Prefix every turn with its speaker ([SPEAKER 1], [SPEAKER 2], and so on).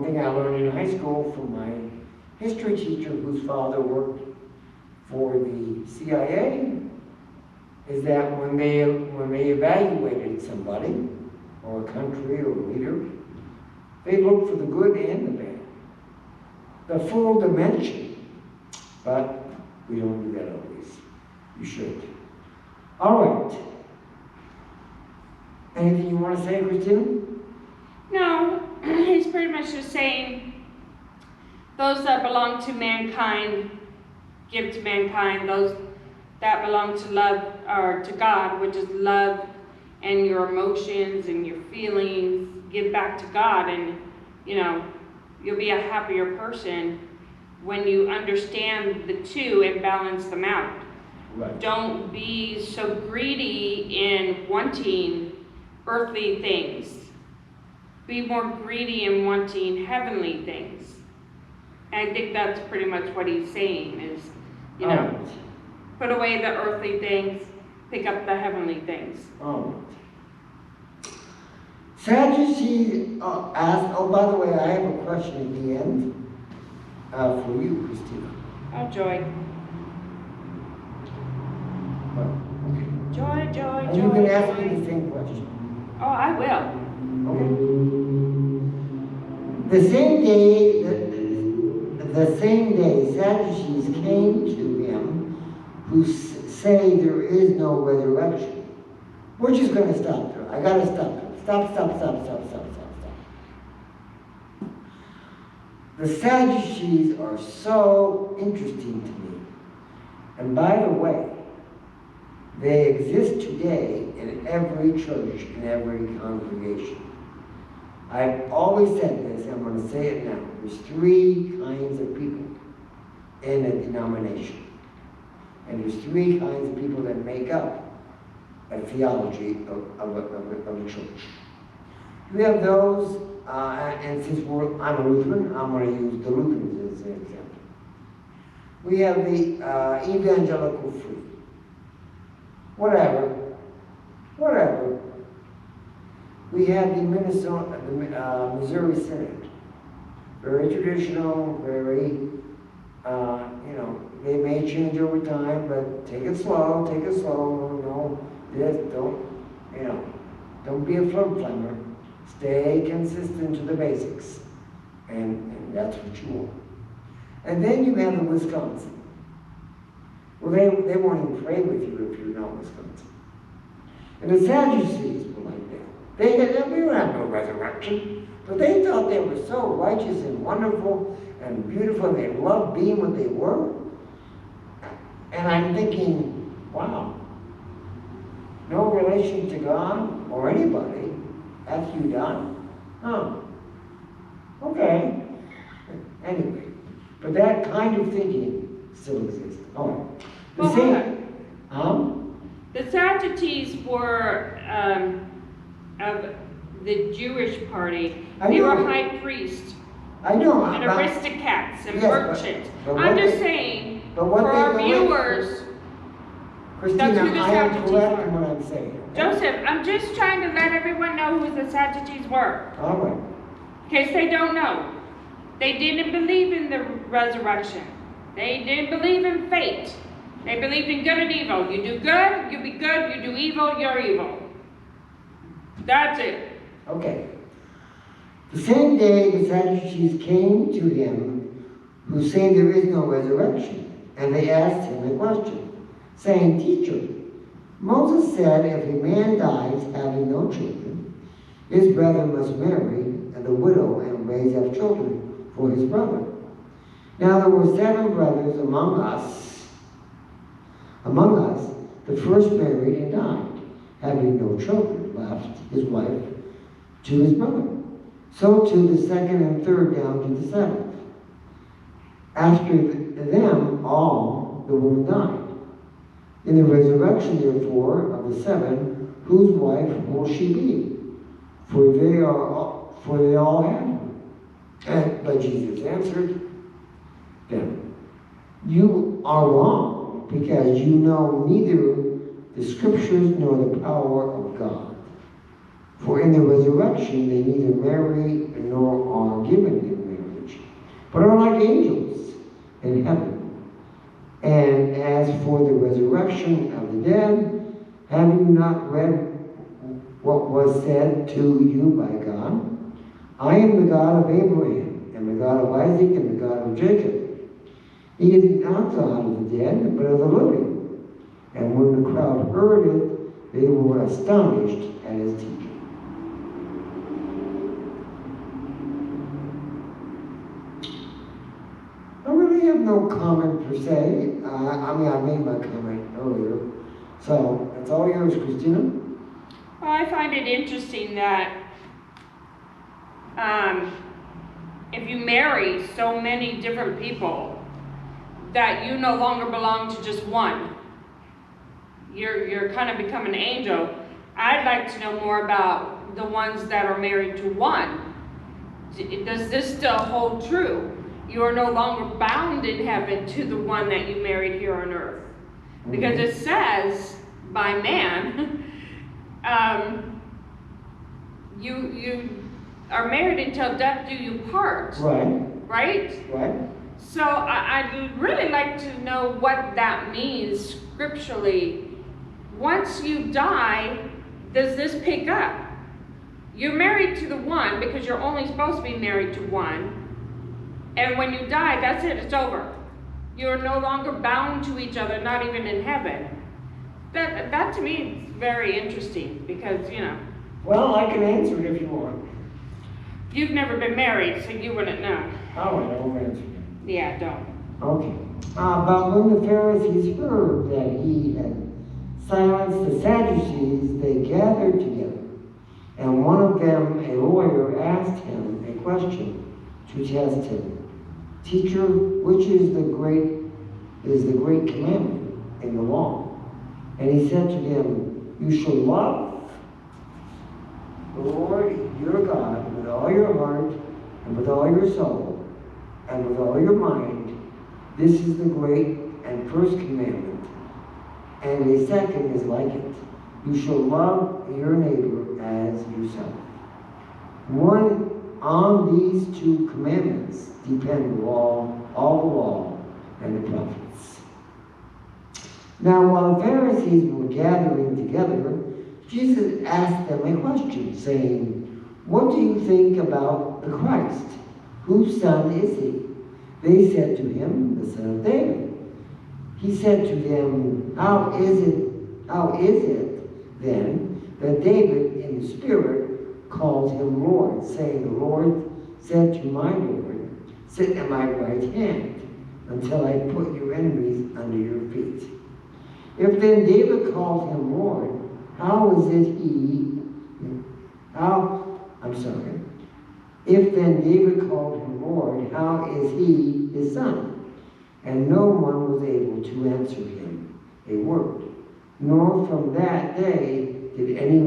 [SPEAKER 1] one thing I learned in high school from my history teacher whose father worked for the CIA is that when they evaluated somebody or a country or a leader, they looked for the good and the bad, the full dimension. But we don't do that always. You should. All right. Anything you want to say, Christina?
[SPEAKER 2] No, he's pretty much just saying those that belong to mankind give to mankind. Those that belong to love or to God, which is love and your emotions and your feelings, give back to God, and you'll be a happier person when you understand the two and balance them out.
[SPEAKER 1] Right.
[SPEAKER 2] Don't be so greedy in wanting earthly things. Be more greedy in wanting heavenly things. And I think that's pretty much what he's saying is, put away the earthly things, pick up the heavenly things.
[SPEAKER 1] Sadducees asked, by the way, I have a question at the end for you, Christina.
[SPEAKER 2] Oh, joy. Joy, joy,
[SPEAKER 1] and
[SPEAKER 2] joy.
[SPEAKER 1] You can ask
[SPEAKER 2] joy.
[SPEAKER 1] me the same question.
[SPEAKER 2] Oh, I will.
[SPEAKER 1] Okay. The same day, Sadducees came to him who say there is no resurrection. We're just going to stop there. I got to stop there. Stop. The Sadducees are so interesting to me. And by the way, they exist today in every church, in every congregation. I've always said this, I'm going to say it now. There's three kinds of people in a denomination. And there's three kinds of people that make up a theology of a church. We have those, and since I'm a Lutheran, I'm going to use the Lutherans as an example. We have the evangelical free. Whatever. We have the Missouri Synod. Very traditional, very, they may change over time, but take it slow, don't be a flimmer. Stay consistent to the basics. And that's what you want. And then you have the Wisconsin. Well, they won't even pray with you if you're not Wisconsin. And the Sadducees were like that. We don't have no resurrection. But they thought they were so righteous and wonderful and beautiful, and they loved being what they were. And I'm thinking, wow, no relation to God or anybody after you die? Okay. Anyway, but that kind of thinking still exists. All right.
[SPEAKER 2] The Sadducees were of the Jewish party. They were high priests.
[SPEAKER 1] I know.
[SPEAKER 2] And aristocrats and merchants.
[SPEAKER 1] But
[SPEAKER 2] I'm just saying, for our viewers,
[SPEAKER 1] Christina,
[SPEAKER 2] that's who the
[SPEAKER 1] I am
[SPEAKER 2] Sadducees
[SPEAKER 1] correct
[SPEAKER 2] were.
[SPEAKER 1] in what I'm saying.
[SPEAKER 2] Joseph, I'm just trying to let everyone know who the Sadducees were.
[SPEAKER 1] All right.
[SPEAKER 2] In case they don't know. They didn't believe in the resurrection. They didn't believe in fate. They believed in good and evil. You do good, you'll be good. You do evil, you're evil. That's it.
[SPEAKER 1] Okay. The same day the Sadducees came to him who say there is no resurrection, and they asked him a question, saying, Teacher, Moses said if a man dies having no children, his brother must marry the widow and raise up children for his brother. Now there were 7 brothers among us, the first married and died, having no children, left his wife to his brother. So too the second and third down to the 7th. After them all, the woman died. In the resurrection, therefore, of the 7, whose wife will she be? For they all had her. But Jesus answered them, You are wrong, because you know neither the Scriptures nor the power of God. For in the resurrection they neither marry nor are given in but are like angels in heaven. And as for the resurrection of the dead, have you not read what was said to you by God? I am the God of Abraham, and the God of Isaac, and the God of Jacob. He is not God of the dead, but of the living. And when the crowd heard it, they were astonished at his teaching. I really have no comment per se. I made my comment earlier. So, that's all yours, Christina.
[SPEAKER 2] Well, I find it interesting that if you marry so many different people, that you no longer belong to just one. You're kind of become an angel. I'd like to know more about the ones that are married to one. Does this still hold true? You are no longer bound in heaven to the one that you married here on earth. Because it says, by man, you are married until death do you part.
[SPEAKER 1] Right.
[SPEAKER 2] Right?
[SPEAKER 1] Right.
[SPEAKER 2] So I'd really like to know what that means scripturally. Once you die, does this pick up? You're married to the one because you're only supposed to be married to one. And when you die, that's it, it's over. You're no longer bound to each other, not even in heaven. That to me is very interesting because,
[SPEAKER 1] Well, I can answer it if you want.
[SPEAKER 2] you've never been married, so you wouldn't know.
[SPEAKER 1] Oh, I don't answer it.
[SPEAKER 2] Yeah, don't.
[SPEAKER 1] Okay. But when the Pharisees heard that he had silenced the Sadducees, they gathered together. And one of them, a lawyer, asked him a question to test him. Teacher, which is the great commandment in the law? And he said to them, you shall love the Lord your God with all your heart and with all your soul and with all your mind. This is the great and first commandment. And a second is like it. You shall love your neighbor as yourself. On these two commandments depend all the law and the prophets. Now, while the Pharisees were gathering together, Jesus asked them a question, saying, what do you think about the Christ? Whose son is he? They said to him, the son of David. He said to them, How is it then that David in the Spirit called him Lord, saying, the Lord said to my Lord, sit at my right hand until I put your enemies under your feet. If then David called him Lord, If then David called him Lord, how is he his son? And no one was able to answer him a word. Nor from that day did anyone